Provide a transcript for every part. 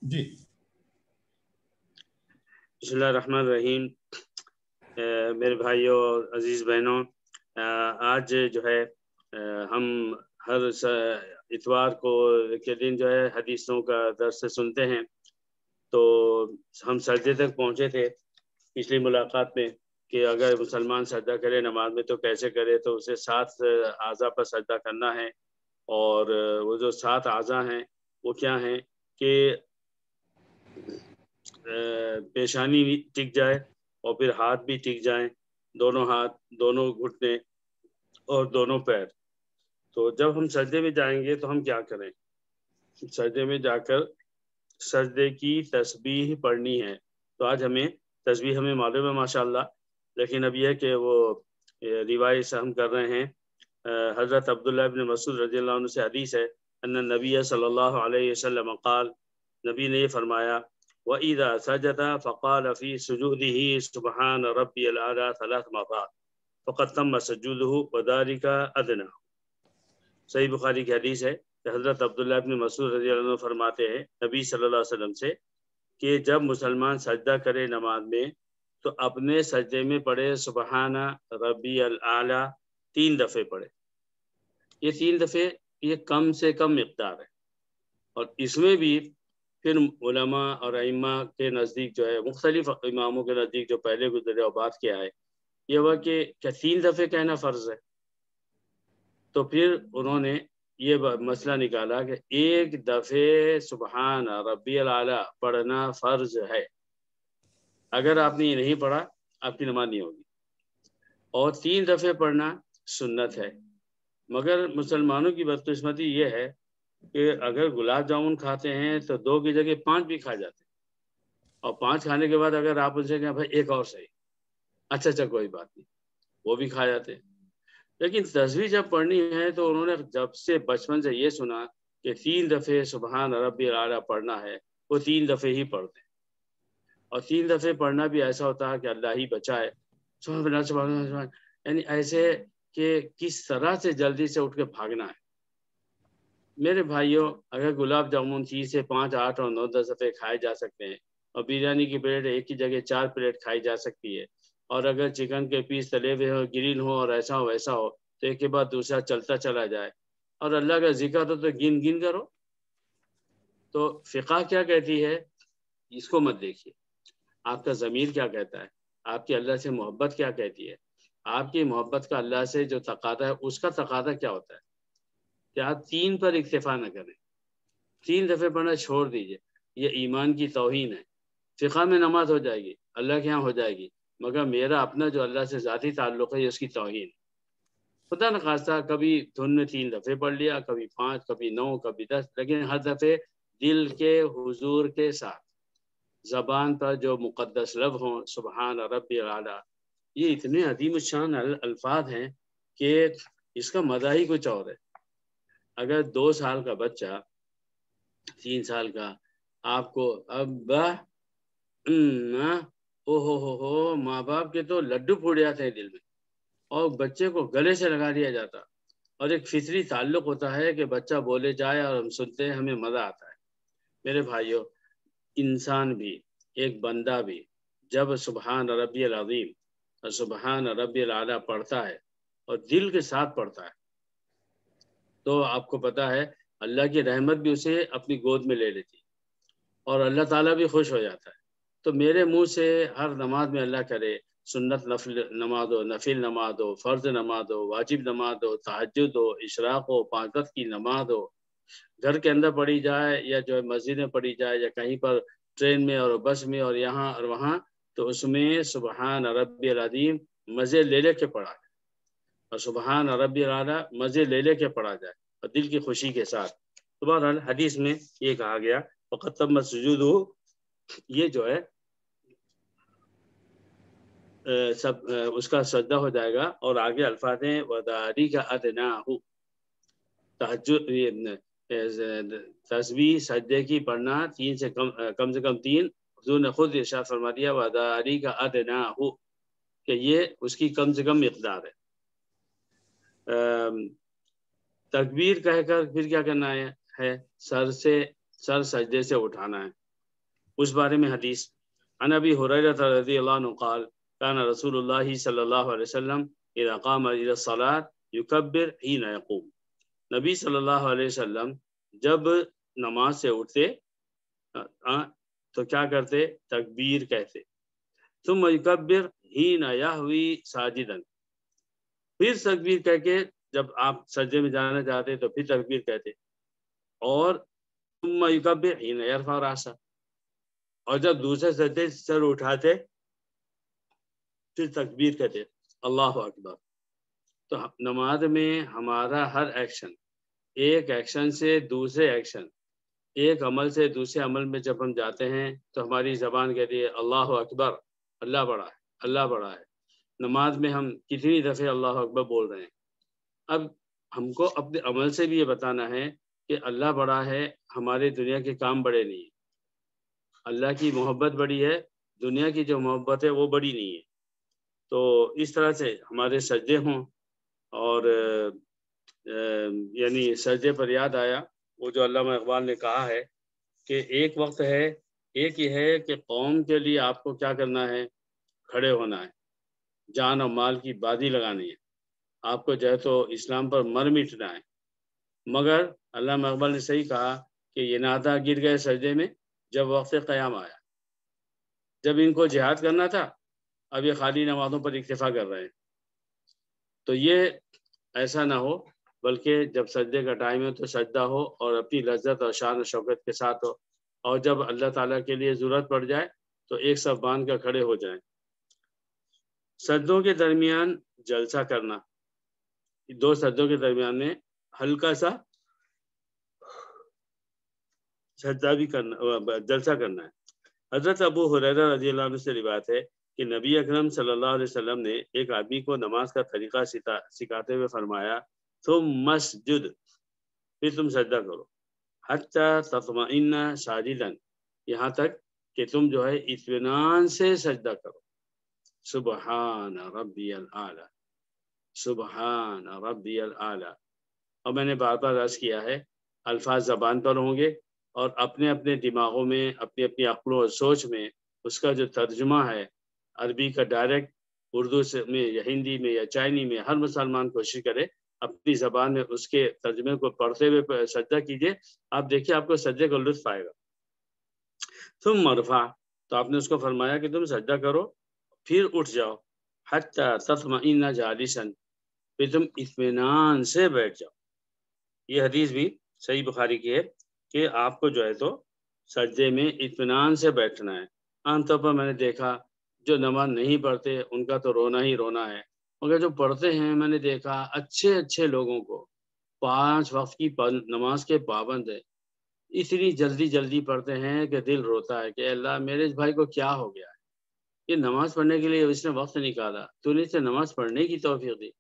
جی بسم اللہ الرحمن الرحیم۔ میرے بھائیوں اور عزیز بہنوں، آج جو ہے ہم ہر اتوار کو کے دن جو ہے حدیثوں کا درس سنتے ہیں۔ تو ہم سجدے تک پہنچے تھے پچھلی ملاقات میں کہ اگر مسلمان سجدہ کرے نماز میں تو کیسے کرے، تو اسے 7 اعضاء پر سجدہ کرنا ہے۔ اور وہ جو 7 اعضاء ہیں وہ کیا ہیں کہ پیشانی بھی ٹک جائے اور پھر ہاتھ بھی ٹک جائیں، دونوں ہاتھ، دونوں گھٹنے اور دونوں پیر۔ تو جب ہم سجدے میں جائیں گے تو ہم کیا کریں؟ سجدے میں جا کر سجدے کی تسبیح پڑھنی ہے۔ تو آج تسبیح ہمیں معلوم ہے ماشاءاللہ، لیکن اب یہ ہے کہ وہ روایت سے ہم کر رہے ہیں۔ حضرت عبداللہ ابن مسعود رضی اللہ عنہ سے حدیث ہے، ان النبی صلی اللہ علیہ وسلم قال، نبی نے یہ فرمایا، وَإِذَا سَجَدَ فَقَالَ فِي سُجُودِهِ سُبْحَانَ رَبِّيَ الْأَعْلَى 3 مرات فقد تم سجودہ وذلك ادنی۔ صحیح بخاری کی حدیث ہے کہ حضرت عبداللہ ابن مسعود رضی اللہ عنہ فرماتے ہیں نبی صلی اللہ علیہ وسلم سے کہ جب مسلمان سجدہ کرے نماز میں تو اپنے سجدے میں پڑھے سبحان ربی الاعلی 3 دفعے پڑھے۔ یہ 3 دفعے یہ کم سے کم مقدار ہے، اور اس میں بھی پھر علماء اور ائمہ کے نزدیک جو ہے، مختلف اماموں کے نزدیک جو پہلے گزرے اور بات کیا ہے، یہ ہوا کہ کیا 3 دفعے کہنا فرض ہے؟ تو پھر انہوں نے یہ مسئلہ نکالا کہ 1 دفعے سبحان ربی الاعلی پڑھنا فرض ہے۔ اگر آپ نے یہ نہیں پڑھا آپ کی نماز نہیں ہوگی، اور 3 دفعے پڑھنا سنت ہے۔ مگر مسلمانوں کی بدقسمتی یہ ہے کہ اگر گلاب جامن کھاتے ہیں تو 2 کی جگہ 5 بھی کھا جاتے ہیں، اور 5 کھانے کے بعد اگر آپ ان سے کہیں بھائی ایک اور صحیح، اچھا کوئی بات نہیں، وہ بھی کھا جاتے ہیں۔ لیکن تسبیح جب پڑھنی ہے تو انہوں نے جب سے بچپن سے یہ سنا کہ 3 دفعے سبحان ربی الاعلی پڑھنا ہے، وہ 3 دفعے ہی پڑھتے ہیں۔ اور 3 دفعے پڑھنا بھی ایسا ہوتا ہے کہ اللہ ہی بچائے، سبحان اللہ سبحان اللہ سبحان، یعنی ایسے کہ کس طرح سے جلدی سے اٹھ کے بھاگنا ہے۔ میرے بھائیوں، اگر گلاب جامن 3 سے 5 8 اور 9 10 دفعے کھائے جا سکتے ہیں، اور بریانی کی پلیٹ ایک کی جگہ 4 پلیٹ کھائی جا سکتی ہے، اور اگر چکن کے پیس تلے ہوئے ہو، گرل ہو اور ایسا ہو ویسا ہو، تو ایک کے بعد دوسرا چلتا چلا جائے، اور اللہ کا ذکر تو گن گن کرو۔ تو فقہ کیا کہتی ہے اس کو مت دیکھیے، آپ کا ضمیر کیا کہتا ہے، آپ کی اللہ سے محبت کیا کہتی ہے، آپ کی محبت کا اللہ سے جو تقاضا ہے اس کا تقاضا کیا ہوتا ہے کہ آپ 3 پر اکتفا نہ کریں، 3 دفعے پڑھنا چھوڑ دیجئے۔ یہ ایمان کی توہین ہے۔ فقہ میں نماز ہو جائے گی، اللہ کے ہاں ہو جائے گی، مگر میرا اپنا جو اللہ سے ذاتی تعلق ہے یہ اس کی توہین۔ خدا نخواستہ کبھی دھن میں 3 دفعے پڑھ لیا، کبھی 5، کبھی 9، کبھی 10، لیکن ہر دفعے دل کے حضور کے ساتھ، زبان پر جو مقدس لفظ ہوں سبحان ربی الاعلی، یہ اتنے عظیم الشان الفاظ ہیں کہ اس کا مزہ ہی کچھ اور ہے۔ اگر 2 سال کا بچہ، 3 سال کا، آپ کو ابا ہو ماں باپ کے تو لڈو پھوٹ جاتے ہیں دل میں، اور بچے کو گلے سے لگا دیا جاتا، اور ایک فطری تعلق ہوتا ہے کہ بچہ بولے جائے اور ہم سنتے ہیں، ہمیں مزہ آتا ہے۔ میرے بھائیوں، انسان بھی، ایک بندہ بھی جب سبحان ربی العظیم اور سبحان ربی الاعلی پڑھتا ہے اور دل کے ساتھ پڑھتا ہے، تو آپ کو پتا ہے اللہ کی رحمت بھی اسے اپنی گود میں لے لیتی، اور اللہ تعالیٰ بھی خوش ہو جاتا ہے۔ تو میرے منہ سے ہر نماز میں اللہ کرے سنت نفل نماز ہو، نفل نماز ہو، فرض نماز ہو، واجب نماز ہو، تہجد ہو، اشراق ہو، 5 وقت کی نماز ہو، گھر کے اندر پڑھی جائے یا جو ہے مسجد میں پڑھی جائے یا کہیں پر ٹرین میں اور بس میں اور یہاں اور وہاں، تو اس میں سبحان ربی العظیم مزے لے لے کے پڑھا جائے، اور سبحان ربی الاعلی مزے لے لے کے پڑھا جائے اور دل کی خوشی کے ساتھ۔ تو بہرحال حدیث میں یہ کہا گیا وقد تم سجودہ، یہ جو ہے سب اس کا سجدہ ہو جائے گا، اور آگے الفاظ ہیں وذالک ادنیٰ، تہجد تسبیح سجدے کی پڑھنا 3 سے کم 3، حضور نے خود ارشاد فرما دیا وذالک ادنیٰ، کہ یہ اس کی کم سے کم مقدار ہے۔ تکبیر کہہ کر پھر کیا کرنا ہے، سر سجدے سے اٹھانا ہے، اس بارے میں حدیث عن ابی ہریرہ رضی اللہ عنہ قال کان رسول اللہ صلی اللہ علیہ وسلم اذا قام الى الصلاة یکبر حین یقوم، نبی صلی اللہ علیہ وسلم جب نماز سے اٹھتے تو کیا کرتے؟ تکبیر کہتے. ثم یکبر حین یہوی ساجدا، پھر تکبیر کہہ کے جب آپ سجدے میں جانا چاہتے تو پھر تکبیر کہتے، اور ثم یکبر حین یرفع راسہ، اور جب دوسرے سجدے سر اٹھاتے پھر تکبیر کہتے اللہ اکبر. تو نماز میں ہمارا ہر ایکشن، ایک ایکشن سے دوسرے ایکشن، ایک عمل سے دوسرے عمل میں جب ہم جاتے ہیں تو ہماری زبان کہتی ہے اللہ اکبر، اللہ بڑا ہے، اللہ بڑا ہے. نماز میں ہم کتنی دفعہ اللہ اکبر بول رہے ہیں. اب ہم کو اپنے عمل سے بھی یہ بتانا ہے کہ اللہ بڑا ہے، ہمارے دنیا کے کام بڑے نہیں ہیں. اللہ کی محبت بڑی ہے، دنیا کی جو محبت ہے وہ بڑی نہیں ہے. تو اس طرح سے ہمارے سجدے ہوں. اور یعنی سجدے پر یاد آیا وہ جو علامہ اقبال نے کہا ہے کہ ایک وقت ہے، ایک ہی ہے کہ قوم کے لیے آپ کو کیا کرنا ہے؟ کھڑے ہونا ہے، جان اور مال کی بازی لگانی ہے، آپ کو جو ہے تو اسلام پر مر مٹنا ہے. مگر علامہ اقبال نے صحیح کہا کہ یہ نادہ گر گئے سجدے میں جب وقت قیام آیا. جب ان کو جہاد کرنا تھا اب یہ خالی نمازوں پر اکتفا کر رہے ہیں. تو یہ ایسا نہ ہو، بلکہ جب سجدے کا ٹائم ہو تو سجدہ ہو اور اپنی لذت اور شان و شوکت کے ساتھ ہو، اور جب اللہ تعالیٰ کے لیے ضرورت پڑ جائے تو ایک صف باندھ کر کھڑے ہو جائیں. سجدوں کے درمیان جلسہ کرنا، دو سجدوں کے درمیان میں ہلکا سا سجدہ بھی کرنا، جلسہ کرنا ہے. حضرت ابو ہریرہ رضی اللہ عنہ سے روایت ہے کہ نبی اکرم صلی اللہ علیہ وسلم نے ایک آدمی کو نماز کا طریقہ سکھاتے ہوئے فرمایا تم مسجد، پھر تم سجدہ کرو، حتی تطمئن ساجدا، یہاں تک کہ تم جو ہے اطمینان سے سجدہ کرو. سبحان ربی الاعلی، سبحان ربی الاعلی. اور میں نے بار بار عرض کیا ہے الفاظ زبان پر ہوں گے اور اپنے اپنے دماغوں میں، اپنی اپنی عقلوں اور سوچ میں اس کا جو ترجمہ ہے عربی کا ڈائریکٹ اردو سے میں یا ہندی میں یا چائنی میں، ہر مسلمان کوشش کرے اپنی زبان میں اس کے ترجمے کو پڑھتے ہوئے سجدہ کیجئے. آپ دیکھیے آپ کو سجدے کا لطف آئے گا. ثم مرفع، تو آپ نے اس کو فرمایا کہ تم سجدہ کرو پھر اٹھ جاؤ، حتی تطمئن جالسا، پھر تم اطمینان سے بیٹھ جاؤ. یہ حدیث بھی صحیح بخاری کی ہے کہ آپ کو جو ہے تو سجدے میں اطمینان سے بیٹھنا ہے. عام طور پر میں نے دیکھا جو نماز نہیں پڑھتے ان کا تو رونا ہی رونا ہے، مگر جو پڑھتے ہیں میں نے دیکھا اچھے اچھے لوگوں کو 5 وقت کی نماز کے پابند ہے، اتنی جلدی جلدی پڑھتے ہیں کہ دل روتا ہے کہ اللہ میرے اس بھائی کو کیا ہو گیا ہے، یہ نماز پڑھنے کے لیے اس نے وقت نکالا، تو نے اسے نماز پڑھنے کی توفیق دی.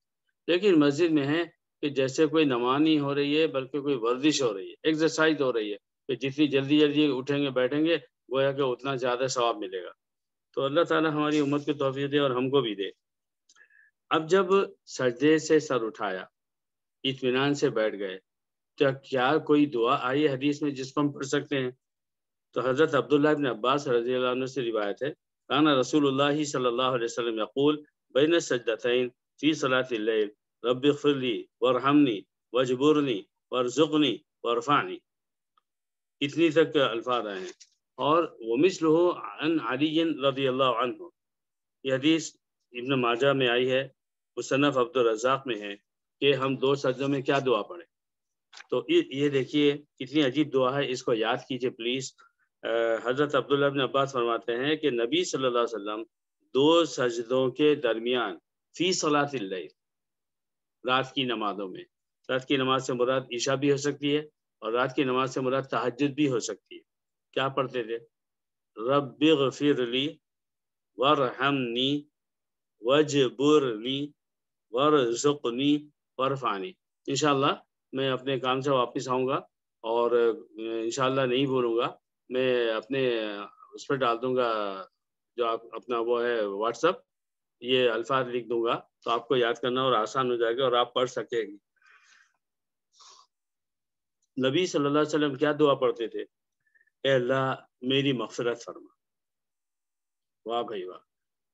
لیکن مسجد میں ہے کہ جیسے کوئی نماز نہیں ہو رہی ہے بلکہ کوئی ورزش ہو رہی ہے، ایکسرسائز ہو رہی ہے، کہ جتنی جلدی جلدی اٹھیں گے بیٹھیں گے گویا کہ اتنا زیادہ ثواب ملے گا. تو اللہ تعالیٰ ہماری امت کی توفیق دے اور ہم کو بھی دے. اب جب سجدے سے سر اٹھایا، اطمینان سے بیٹھ گئے، تو کیا کوئی دعا آئی حدیث میں جس کو ہم پڑھ سکتے ہیں؟ تو حضرت عبداللہ بن عباس رضی اللہ عنہ سے روایت ہے کان رسول اللہ صلی اللہ علیہ وسلم یقول بین السجدتین فی صلاۃ اللیل رب اغفر لی وارحمنی واجبرنی وارزقنی وارفعنی، اتنی تک الفاظ آئے ہیں. اور ومثلہ عن علی رضی اللہ عنہ، یہ حدیث ابن ماجہ میں آئی ہے، مصنف عبد الرزاق میں ہے کہ ہم 2 سجدوں میں کیا دعا پڑھیں. تو یہ دیکھیے کتنی عجیب دعا ہے، اس کو یاد کیجئے پلیز. حضرت عبداللہ بن عباس فرماتے ہیں کہ نبی صلی اللہ علیہ وسلم 2 سجدوں کے درمیان فی صلاۃ اللیل، رات کی نمازوں میں، رات کی نماز سے مراد عشاء بھی ہو سکتی ہے اور رات کی نماز سے مراد تہجد بھی ہو سکتی ہے. کیا پڑھتے تھے؟ رب اغفر لی وارحمنی واجبرنی وارزقنی وارفعنی. انشاءاللہ میں اپنے کام سے واپس آؤں گا اور انشاءاللہ نہیں بولوں گا، میں اپنے اس پہ ڈال دوں گا جو آپ اپنا وہ ہے واٹس اپ، یہ الفاظ لکھ دوں گا تو آپ کو یاد کرنا اور آسان ہو جائے گا اور آپ پڑھ سکیں گے. نبی صلی اللہ علیہ وسلم کیا دعا پڑھتے تھے؟ اے اللہ میری مغفرت فرما۔ واہ بھائی واہ،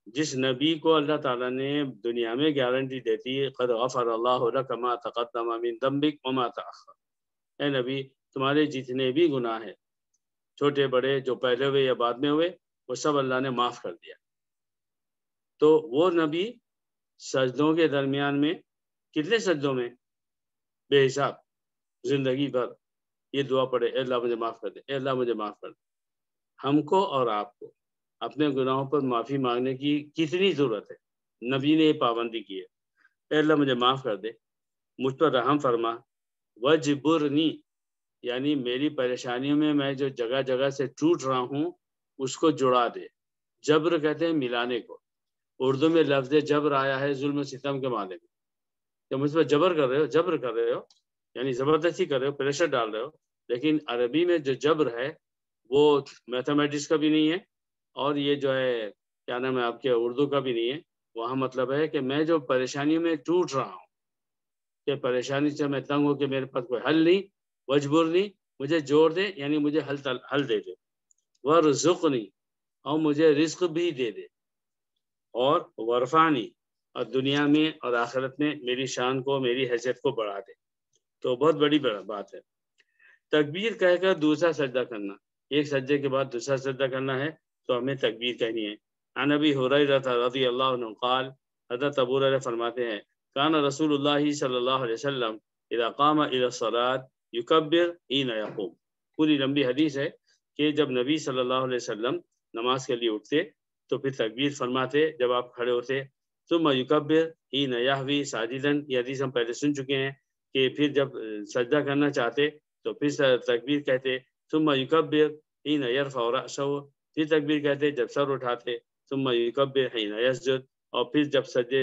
جس نبی کو اللہ تعالیٰ نے دنیا میں گارنٹی دیتی قد غفر اللہ لک ما تقدم من ذنبک وما تأخر، اے نبی تمہارے جتنے بھی گناہ ہیں چھوٹے بڑے جو پہلے ہوئے یا بعد میں ہوئے وہ سب اللہ نے معاف کر دیا۔ تو وہ نبی سجدوں کے درمیان میں کتنے سجدوں میں؟ بے حساب، زندگی بھر یہ دعا پڑھے اے اللہ مجھے معاف کر دے، اے اللہ مجھے معاف کر دے۔ ہم کو اور آپ کو اپنے گناہوں پر معافی مانگنے کی کتنی ضرورت ہے؟ نبی نے یہ پابندی کی ہے، اے اللہ مجھے معاف کر دے، مجھ پر رحم فرما، وجبرنی یعنی میری پریشانیوں میں میں جو جگہ جگہ سے ٹوٹ رہا ہوں اس کو جڑا دے۔ جبر کہتے ہیں ملانے کو، اردو میں لفظ جبر آیا ہے ظلم و ستم کے معنی میں، کہ مجھ پر جبر کر رہے ہو یعنی زبردستی کر رہے ہو، پریشر ڈال رہے ہو۔ لیکن عربی میں جو جبر ہے وہ میتھمیٹکس کا بھی نہیں ہے، اور یہ جو ہے کیا نام ہے آپ کے اردو کا بھی نہیں ہے۔ وہاں مطلب ہے کہ میں جو پریشانیوں میں ٹوٹ رہا ہوں، کہ پریشانی سے میں تنگ ہوں کہ میرے پاس کوئی حل نہیں، وجبرنی مجھے جوڑ دے یعنی مجھے حل دے دے، ورزقنی اور مجھے رزق بھی دے دے، اور ورفانی اور دنیا میں اور آخرت میں میری شان کو میری حیثیت کو بڑھا دے۔ تو بہت بڑی بات ہے۔ تکبیر کہہ کر دوسرا سجدہ کرنا، ایک سجدے کے بعد دوسرا سجدہ کرنا ہے تو ہمیں تکبیر کہنی ہے۔ عن ابی ہریرہ رضی اللہ عنہ قال، حضرت ابو ہریرہ فرماتے ہیں کان رسول اللہ صلی اللہ علیہ وسلم اذا قام الى الصلاۃ یکبر حین یقوم، پوری لمبی حدیث ہے کہ جب نبی صلی اللہ علیہ وسلم نماز کے لیے اٹھتے تو پھر تکبیر فرماتے جب آپ کھڑے ہوتے، ثم یکبر حین یہوی ساجدا، یہ حدیث ہم پہلے سن چکے ہیں کہ پھر جب سجدہ کرنا چاہتے تو پھر تکبیر کہتے، ثم یکبر حین یرفع رأسہ، پھر تکبیر کہتے جب سر اٹھاتے، ثم یکبر حین یسجد، اور پھر جب سجدے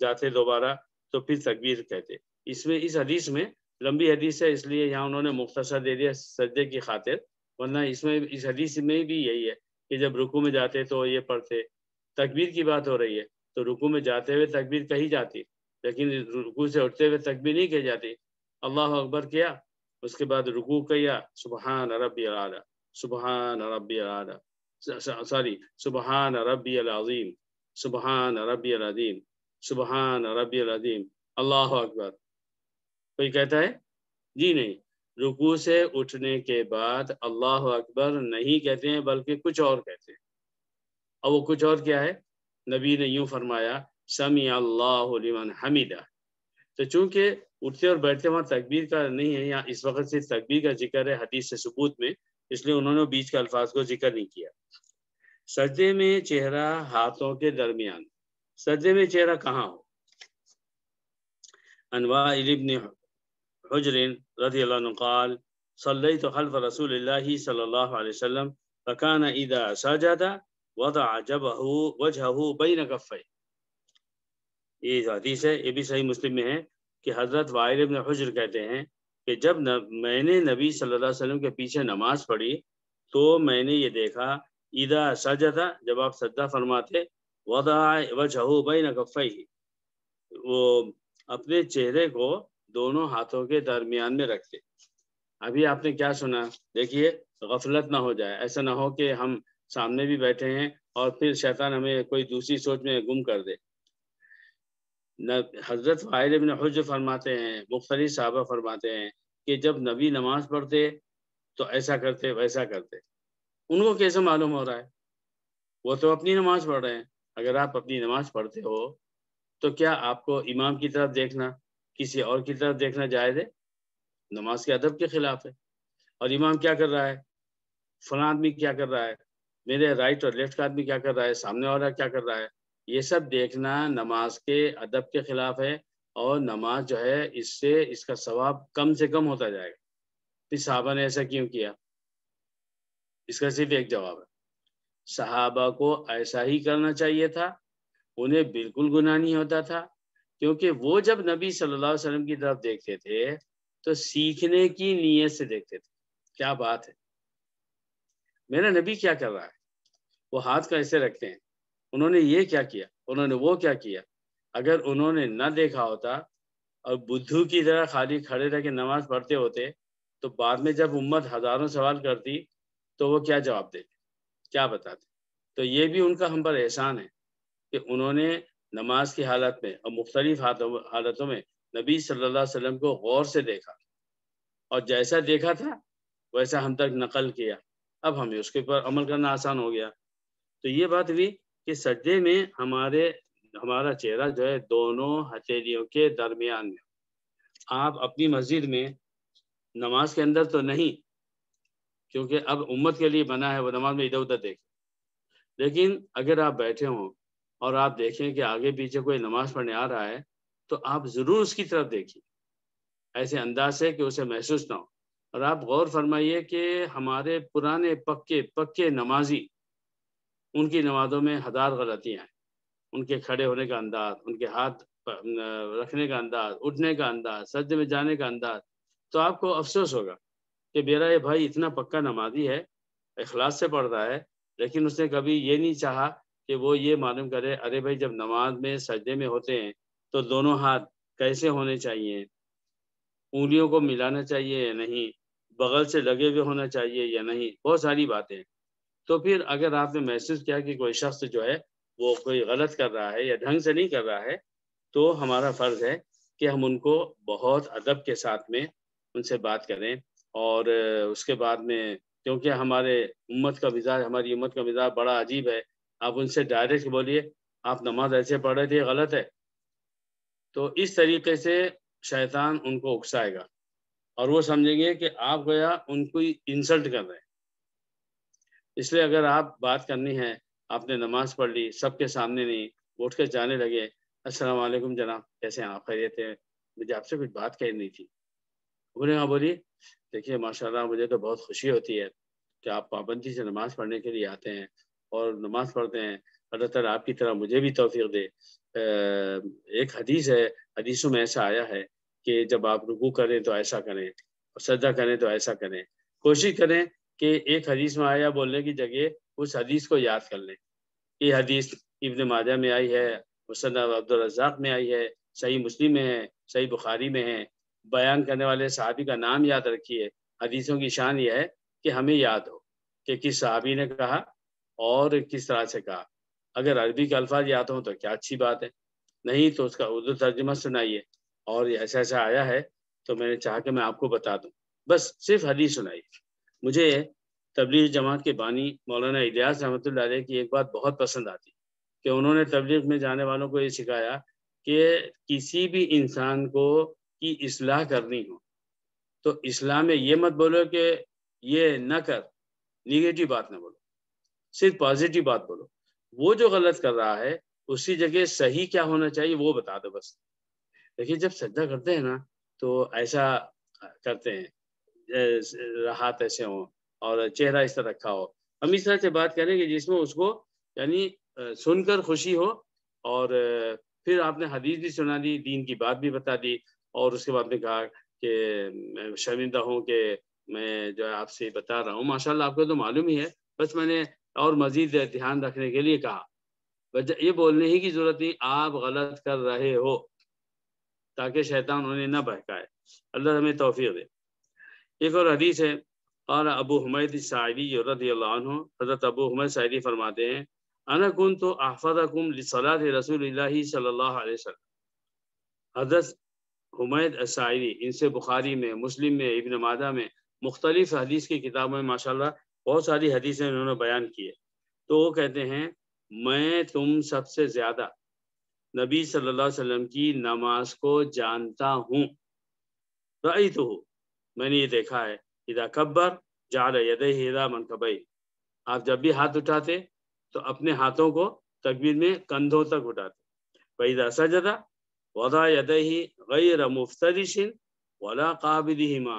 جاتے دوبارہ تو پھر تکبیر کہتے۔ اس حدیث میں لمبی حدیث ہے اس لیے یہاں انہوں نے مختصر دے دیا سجدے کی خاطر، ورنہ اس حدیث میں بھی یہی ہے کہ جب رکوع میں جاتے تو یہ پڑھتے۔ تکبیر کی بات ہو رہی ہے تو رکوع میں جاتے ہوئے تکبیر کہی جاتی، لیکن رکوع سے اٹھتے ہوئے تکبیر نہیں کہی جاتی۔ اللہ اکبر کیا، اس کے بعد رکوع کیا، سبحان ربی الاعلی، سبحان ربی الاعلی، سبحان ربی العظیم، سبحان ربی العظیم، سبحان ربی العظیم، اللہ اکبر۔ کوئی کہتا ہے؟ جی نہیں، رکوع سے اٹھنے کے بعد اللہ اکبر نہیں کہتے ہیں بلکہ کچھ اور کہتے ہیں، اور وہ کچھ اور کیا ہے؟ نبی نے یوں فرمایا سمیع اللہ لمن حمیدہ۔ تو چونکہ اٹھتے اور بیٹھتے وہاں تکبیر کا نہیں ہے، یہاں اس وقت صرف تکبیر کا ذکر ہے حدیث سے ثبوت میں، اس لیے انہوں نے بیچ کے الفاظ کو ذکر نہیں کیا۔ سجدے میں چہرہ ہاتھوں کے درمیان، سجدے میں چہرہ کہاں ہو؟ عن وائل بن حجر رضی اللہ عنہ قال صلیت خلف رسول اللہ صلی اللہ علیہ وسلم فکان اذا سجد وضع وجهه بین کفیہ۔ یہ حدیث ہے، یہ بھی صحیح مسلم میں ہے کہ حضرت وائل بن حجر کہتے ہیں کہ جب میں نے نبی صلی اللہ علیہ وسلم کے پیچھے نماز پڑھی تو میں نے یہ دیکھا اذا سجد، جب آپ سجدہ فرماتے، وضع وجهه بین کفیہ، وہ اپنے چہرے کو دونوں ہاتھوں کے درمیان میں رکھتے۔ ابھی آپ نے کیا سنا؟ دیکھیے غفلت نہ ہو جائے، ایسا نہ ہو کہ ہم سامنے بھی بیٹھے ہیں اور پھر شیطان ہمیں کوئی دوسری سوچ میں گم کر دے۔ حضرت وائل بن حجر فرماتے ہیں، مختلف صحابہ فرماتے ہیں کہ جب نبی نماز پڑھتے تو ایسا کرتے ویسا کرتے۔ ان کو کیسے معلوم ہو رہا ہے؟ وہ تو اپنی نماز پڑھ رہے ہیں۔ اگر آپ اپنی نماز پڑھتے ہو تو کیا آپ کو امام کی طرف دیکھنا کسی اور کی طرف دیکھنا جائز ہے؟ نماز کے ادب کے خلاف ہے۔ اور امام کیا کر رہا ہے، فلاں آدمی کیا کر رہا ہے، میرے رائٹ اور لیفٹ کا آدمی کیا کر رہا ہے، سامنے والا کیا کر رہا ہے، یہ سب دیکھنا نماز کے ادب کے خلاف ہے، اور نماز جو ہے اس سے اس کا ثواب کم سے کم ہوتا جائے گا۔ پھر صحابہ نے ایسا کیوں کیا؟ اس کا صرف ایک جواب ہے، صحابہ کو ایسا ہی کرنا چاہیے تھا، انہیں بالکل گناہ نہیں ہوتا تھا، کیونکہ وہ جب نبی صلی اللہ علیہ وسلم کی طرف دیکھتے تھے تو سیکھنے کی نیت سے دیکھتے تھے۔ کیا بات ہے، میرا نبی کیا کر رہا ہے، وہ ہاتھ کیسے رکھتے ہیں، انہوں نے یہ کیا کیا، انہوں نے وہ کیا کیا۔ اگر انہوں نے نہ دیکھا ہوتا اور بدھو کی طرح خالی کھڑے رہ کے نماز پڑھتے ہوتے تو بعد میں جب امت ہزاروں سوال کرتی تو وہ کیا جواب دیتے، کیا بتاتے؟ تو یہ بھی ان کا ہم پر احسان ہے کہ انہوں نے نماز کی حالت میں اور مختلف حالتوں میں نبی صلی اللہ علیہ وسلم کو غور سے دیکھا، اور جیسا دیکھا تھا ویسا ہم تک نقل کیا، اب ہمیں اس کے اوپر عمل کرنا آسان ہو گیا۔ تو یہ بات ہوئی کہ سجدے میں ہمارا چہرہ جو ہے دونوں ہتھیلیوں کے درمیان میں۔ آپ اپنی مسجد میں نماز کے اندر تو نہیں، کیونکہ اب امت کے لیے بنا ہے وہ نماز میں ادھر ادھر دیکھیں، لیکن اگر آپ بیٹھے ہوں اور آپ دیکھیں کہ آگے پیچھے کوئی نماز پڑھنے آ رہا ہے تو آپ ضرور اس کی طرف دیکھیے، ایسے انداز سے کہ اسے محسوس نہ ہو۔ اور آپ غور فرمائیے کہ ہمارے پرانے پکے نمازی، ان کی نمازوں میں ہزار غلطیاں ہیں، ان کے کھڑے ہونے کا انداز، ان کے ہاتھ رکھنے کا انداز، اٹھنے کا انداز، سجدے میں جانے کا انداز، تو آپ کو افسوس ہوگا کہ میرا یہ بھائی اتنا پکا نمازی ہے، اخلاص سے پڑھ رہا ہے، لیکن اس نے کبھی یہ نہیں چاہا کہ وہ یہ معلوم کرے ارے بھائی جب نماز میں سجدے میں ہوتے ہیں تو دونوں ہاتھ کیسے ہونے چاہیے، انگلیوں کو ملانا چاہیے یا نہیں، بغل سے لگے ہوئے ہونا چاہیے یا نہیں، بہت ساری باتیں۔ تو پھر اگر آپ نے محسوس کیا کہ کوئی شخص جو ہے وہ کوئی غلط کر رہا ہے یا ڈھنگ سے نہیں کر رہا ہے، تو ہمارا فرض ہے کہ ہم ان کو بہت ادب کے ساتھ میں ان سے بات کریں، اور اس کے بعد میں کیونکہ ہماری امت کا مزاج بڑا عجیب ہے، آپ ان سے ڈائریکٹ بولیے آپ نماز ایسے پڑھ رہے تھے غلط ہے، تو اس طریقے سے شیطان ان کو اکسائے گا اور وہ سمجھیں گے کہ آپ گویا ان کو انسلٹ کر رہے ہیں۔ اس لیے اگر آپ بات کرنی ہے، آپ نے نماز پڑھ لی، سب کے سامنے نہیں، اٹھ کے جانے لگے، السلام علیکم جناب، کیسے ہیں آپ، خیریت ہے، مجھے آپ سے کچھ بات کرنی تھی۔ انہوں نے بولی دیکھیے ماشاءاللہ مجھے تو بہت خوشی ہوتی ہے کہ آپ پابندی سے نماز پڑھنے کے لیے آتے ہیں اور نماز پڑھتے ہیں، اللہ تعالیٰ آپ کی طرح مجھے بھی توفیق دے۔ ایک حدیث ہے، حدیثوں میں ایسا آیا ہے کہ جب آپ رکوع کریں تو ایسا کریں اور سجدہ کریں تو ایسا کریں، کوشش کریں کہ ایک حدیث میں آیا بولنے کی جگہ اس حدیث کو یاد کر لیں۔ یہ حدیث ابن ماجہ میں آئی ہے، مسند عبدالرزاق میں آئی ہے، صحیح مسلم میں ہے، صحیح بخاری میں ہے۔ بیان کرنے والے صحابی کا نام یاد رکھیے۔ حدیثوں کی شان یہ ہے کہ ہمیں یاد ہو کہ کس صحابی نے کہا اور کس طرح سے کہا۔ اگر عربی کے الفاظ یاد ہوں تو کیا اچھی بات ہے، نہیں تو اس کا اردو ترجمہ سنائیے، اور ایسا ایسا آیا ہے تو میں نے چاہا کہ میں آپ کو بتا دوں، بس صرف حدیث سنائیے۔ مجھے تبلیغ جماعت کے بانی مولانا الیاس رحمۃ اللہ علیہ کی ایک بات بہت پسند آتی کہ انہوں نے تبلیغ میں جانے والوں کو یہ سکھایا کہ کسی بھی انسان کو کی اصلاح کرنی ہو تو اسلام میں یہ مت بولو کہ یہ نہ کر، نیگیٹو بات نہ بولو، صرف پازیٹیو بات بولو۔ وہ جو غلط کر رہا ہے اسی جگہ صحیح کیا ہونا چاہیے وہ بتا دو بس۔ دیکھیے جب سجدہ کرتے ہیں نا تو ایسا کرتے ہیں، ہاتھ ایسے ہوں اور چہرہ اس طرح رکھا ہو، ہم اس طرح سے بات کریں کہ جس میں اس کو یعنی سن کر خوشی ہو، اور پھر آپ نے حدیث بھی سنا دی، دین کی بات بھی بتا دی، اور اس کے بعد میں کہا کہ میں شرمندہ ہوں کہ میں جو ہے آپ سے بتا رہا ہوں، ماشاءاللہ آپ کو تو معلوم ہی ہے، بس میں نے اور مزید دھیان رکھنے کے لیے کہا۔ یہ بولنے ہی کی ضرورت نہیں آپ غلط کر رہے ہو، تاکہ شیطان انہیں نہ بہکائے۔ اللہ ہمیں توفیق دے۔ ایک اور حدیث ہے، قال ابو حمید الساعدی رضی اللہ عنہ، حضرت ابو حمید ساعدی فرماتے ہیں انا کنت احفظکم لصلاۃ رسول اللہ صلی اللہ علیہ وسلم۔ حضرت حمید الساعدی، ان سے بخاری میں، مسلم میں، ابن ماجہ میں، مختلف حدیث کی کتابوں میں ماشاءاللہ بہت ساری حدیثیں انہوں نے بیان کی ہے، تو وہ کہتے ہیں میں تم سب سے زیادہ نبی صلی اللہ علیہ وسلم کی نماز کو جانتا ہوں، رأیتہ، میں نے یہ دیکھا ہے، اذا کبر جعل یدیہ الی منکبیہ، آپ جب بھی ہاتھ اٹھاتے تو اپنے ہاتھوں کو تکبیر میں کندھوں تک اٹھاتے، فإذا سجد وضع یدیہ غیر مفترش ولا قابضہما۔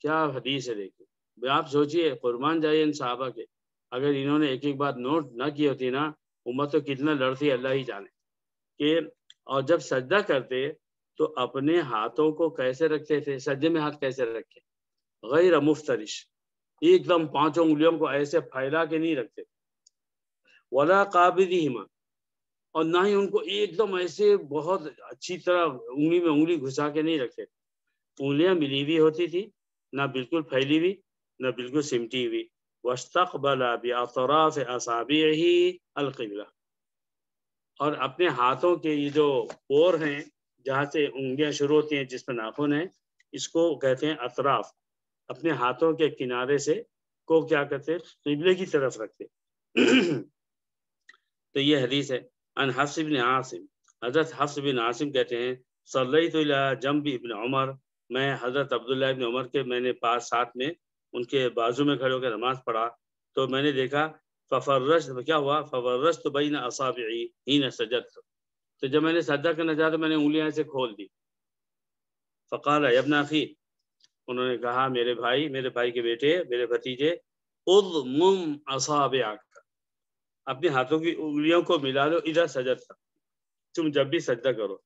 کیا حدیث ہے، دیکھیں آپ سوچئے، قربان جائے ان صحابہ کے، اگر انہوں نے ایک ایک بات نوٹ نہ کی ہوتی نا، امت تو کتنا لڑتی اللہ ہی جانے کہ۔ اور جب سجدہ کرتے تو اپنے ہاتھوں کو کیسے رکھتے تھے، سجدے میں ہاتھ کیسے رکھے، غیر مفترش، ایک دم پانچوں انگلیوں کو ایسے پھیلا کے نہیں رکھتے، ولا قابضہما، اور نہ ہی ان کو ایک دم ایسے بہت اچھی طرح انگلی میں انگلی گھسا کے نہیں رکھتے، انگلیاں ملی ہوئی ہوتی تھی، نہ بالکل پھیلی ہوئی نہ بالکل سمٹی ہوئی، واستقبل بأطراف أصابعه القبلة، اور اپنے ہاتھوں کے یہ جو پور ہیں جہاں سے انگلیاں شروع ہوتی ہیں جس پہ ناخن ہیں اس کو کہتے ہیں اطراف، اپنے ہاتھوں کے کنارے سے کو کیا کرتے ہیں قبلے کی طرف رکھتے تو یہ حدیث ہے۔ عن حفص بن عاصم، حضرت حفص بن عاصم کہتے ہیں صلیت الی جنب ابن عمر، میں حضرت عبداللہ ابن عمر کے میں نے پاس ساتھ میں ان کے بازو میں کھڑے ہو کے نماز پڑھا، تو میں نے دیکھا ففرشت، کیا ہوا ففرشت بین اصابعی حین سجدت، تو جب میں نے سجدہ کرنا چاہا تو میں نے انگلیاں ایسے کھول دی۔ فقال یا ابن اخی، انہوں نے کہا میرے بھائی کے بیٹے، میرے بھتیجے، اضمم اصابعک، اپنے ہاتھوں کی انگلیوں کو ملا لو، اذا سجدت، تم جب بھی سجدہ کرو،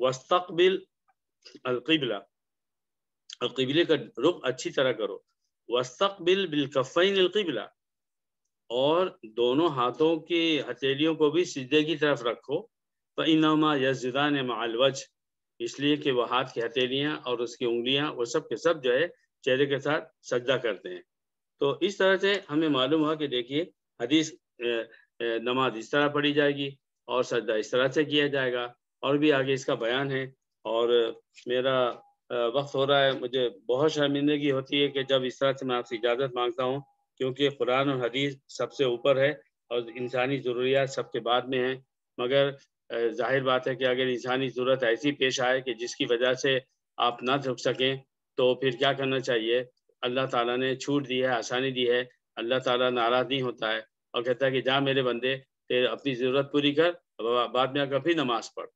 واستقبل القبلہ، القبلے کا رخ اچھی طرح کرو، واستقبل بالکفین القبلہ، اور دونوں ہاتھوں کی ہتھیلیوں کو بھی سجدے کی طرف رکھو، فإنہما یسجدان مع الوجہ، اس لیے کہ وہ ہاتھ کی ہتھیلیاں اور اس کی انگلیاں وہ سب کے سب جو ہے چہرے کے ساتھ سجدہ کرتے ہیں۔ تو اس طرح سے ہمیں معلوم ہوا کہ دیکھیے حدیث نماز اس طرح پڑھی جائے گی اور سجدہ اس طرح سے کیا جائے گا، اور بھی آگے اس کا بیان ہے۔ اور میرا وقت ہو رہا ہے، مجھے بہت شرمندگی ہوتی ہے کہ جب اس طرح سے میں آپ سے اجازت مانگتا ہوں، کیونکہ قرآن اور حدیث سب سے اوپر ہے اور انسانی ضروریات سب کے بعد میں ہیں، مگر ظاہر بات ہے کہ اگر انسانی ضرورت ایسی پیش آئے کہ جس کی وجہ سے آپ نہ رک سکیں تو پھر کیا کرنا چاہیے؟ اللہ تعالیٰ نے چھوٹ دی ہے، آسانی دی ہے، اللہ تعالیٰ ناراض نہیں ہوتا ہے اور کہتا ہے کہ جا میرے بندے اپنی ضرورت پوری کر، بعد میں کبھی نماز پڑھ۔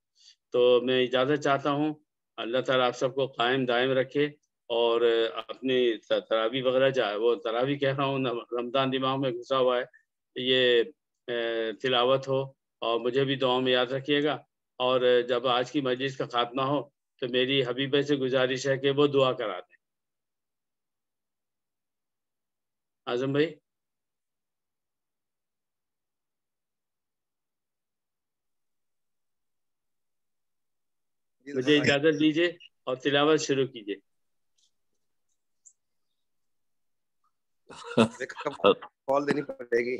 تو میں اجازت چاہتا ہوں، اللہ تعالیٰ آپ سب کو قائم دائم رکھے، اور اپنی تراویح وغیرہ جائے، وہ تراویح کہہ رہا ہوں، رمضان دماغ میں گھسا ہوا ہے، یہ تلاوت ہو، اور مجھے بھی دعاؤں میں یاد رکھیے گا، اور جب آج کی مجلس کا خاتمہ ہو تو میری حبیبہ سے گزارش ہے کہ وہ دعا کرا دیں۔ اعظم بھائی مجھے اجازت دیجیے اور تلاوت شروع کیجیے۔ کال دینی پڑے گی۔